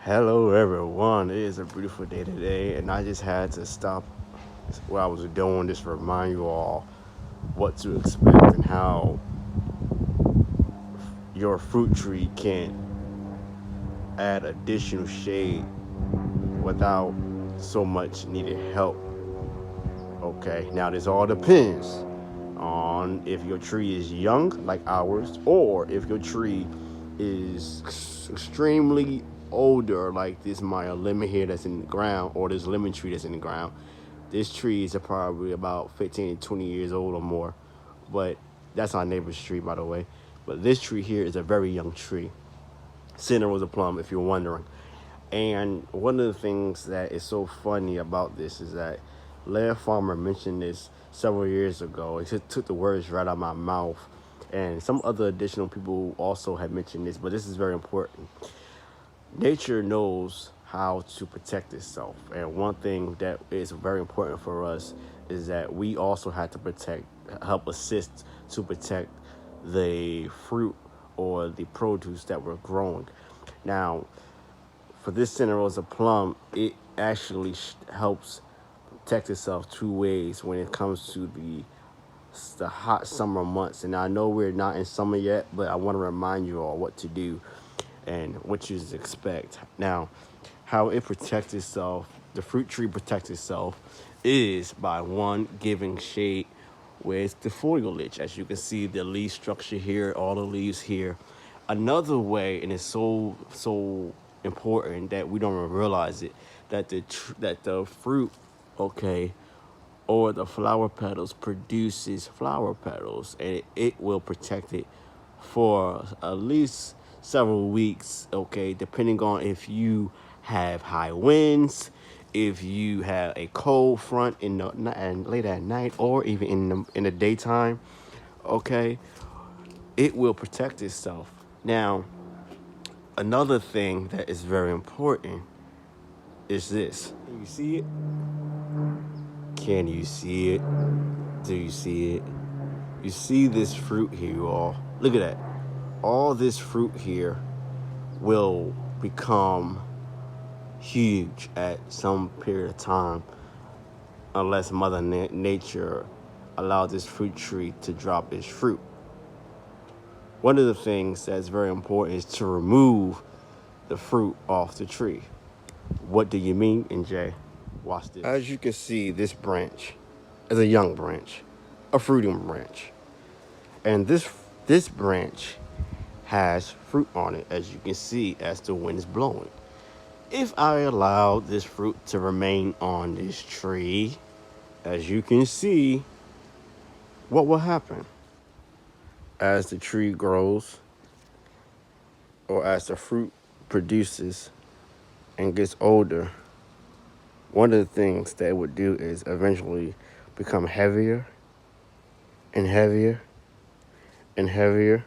Hello, everyone. It is a beautiful day today, and I just had to stop what I was doing just to remind you all what to expect and how your fruit tree can add additional shade without so much needed help. Okay, now this all depends on if your tree is young, like ours, or if your tree is extremely older, like this my lemon here that's in the ground, or this lemon tree that's in the ground. This tree is probably about 15 to 20 years old or more, but that's our neighbor's tree, by the way. But this tree here is a very young tree. Center was a plum, if you're wondering. And one of the things that is so funny about this is that Laird Farmer mentioned this several years ago. It just took the words right out of my mouth. And some other additional people also had mentioned this, but this is very important. Nature knows how to protect itself. And one thing that is very important for us is that we also have to help assist to protect the fruit or the produce that we're growing. Now, for this Santa Rosa plum, it actually helps protect itself two ways when it comes to the hot summer months. And I know we're not in summer yet, but I want to remind you all what to do and what you expect. Now, how it protects itself, the fruit tree protects itself, is by one, giving shade with the foliage. As you can see, the leaf structure here, all the leaves here. Another way, and it's so important that we don't even realize it, that the fruit, okay, or the flower petals produces flower petals, and it will protect it for at least several weeks, okay, depending on if you have high winds, if you have a cold front and late at night, or even in the daytime, okay, it will protect itself. Now, another thing that is very important is this. Can you see it? Can you see it? Do you see it? You see this fruit here, you all. Look at that. All this fruit here will become huge at some period of time unless Mother Nature allows this fruit tree to drop its fruit. One of the things that's very important is to remove the fruit off the tree. What do you mean, NJ? Watch this. As you can see, this branch is a young branch, a fruiting branch. And this branch has fruit on it, as you can see, as the wind is blowing. If I allow this fruit to remain on this tree, as you can see, what will happen? As the tree grows, or as the fruit produces and gets older, one of the things that it would do is eventually become heavier and heavier and heavier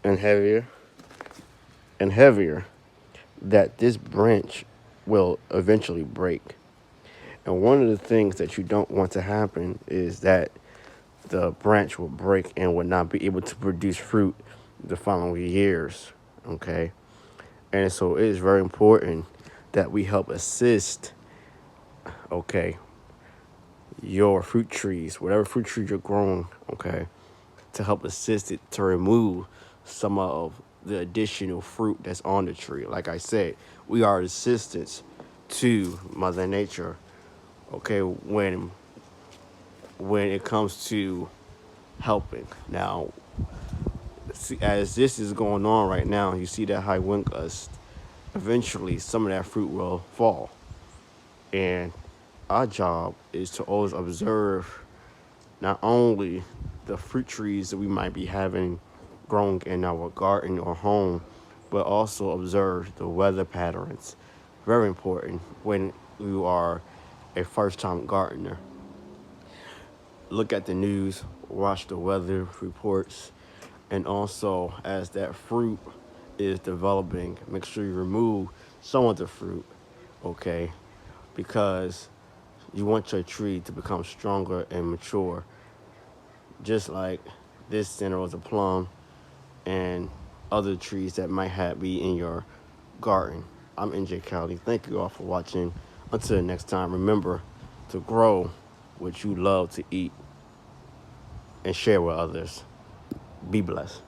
and heavier and heavier, that this branch will eventually break. And one of the things that you don't want to happen is that the branch will break and will not be able to produce fruit the following years, okay? And so it is very important that we help assist, okay, your fruit trees, whatever fruit tree you're growing, okay, to help assist it to remove some of the additional fruit that's on the tree. Like I said, we are assistants to Mother Nature, okay, when it comes to helping. Now, see, as this is going on right now, you see that high wind gust. Eventually, some of that fruit will fall. And our job is to always observe not only the fruit trees that we might be having growing in our garden or home, but also observe the weather patterns. Very important when you are a first-time gardener. Look at the news, watch the weather reports, and also as that fruit is developing, make sure you remove some of the fruit, okay? Because you want your tree to become stronger and mature, just like this Santa Rosa plum and other trees that might be in your garden. I'm NJCali. Thank you all for watching. Until next time, remember to grow what you love to eat and share with others. Be blessed.